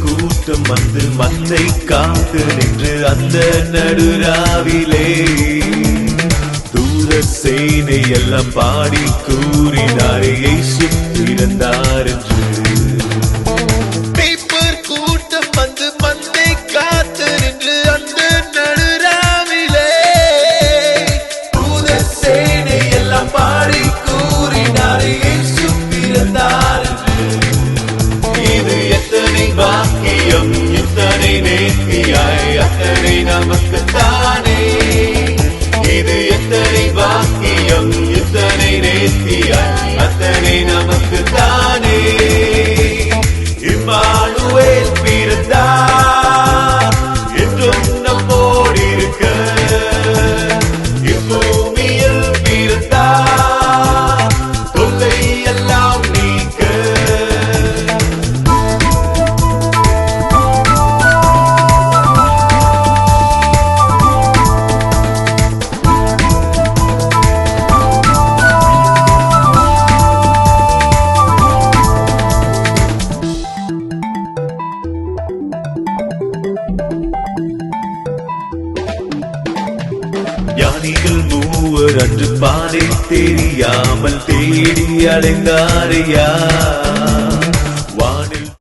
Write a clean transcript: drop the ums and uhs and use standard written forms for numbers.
கூட்டம் வந்து மந்தை காத்து நின்று அந்த நடுராவிலே தூர சேனை எல்லாம் பாடி கூறினாரே இயேசு பிறந்தார் என்று. பேப்பர் கூட்டம் வந்து மந்தை காத்து நின்று அந்த நடுராவிலே தூர சேனை எல்லாம் பாடி கூறினாரே இயேசு பிறந்தார் என்று. இது எத்தனை பாக்கியம், எத்தனை நேர்த்தியாய், அத்தனை நமக்குத்தானே. இது எத்தனை பாக்கியம், எத்தனை நேர்த்தியாய், அத்தனை நமக்குத்தானே. இம்மானுவேல் பிறந்தார் என்றும் நம்மோடு இருக்க. இப்பூமியில் பிறந்தார் தொல்லை எல்லாம் நீக்க. ஞானிகள் மூவர் அன்று பாதை தெரியாமல் தேடி அடைந்தாரையா.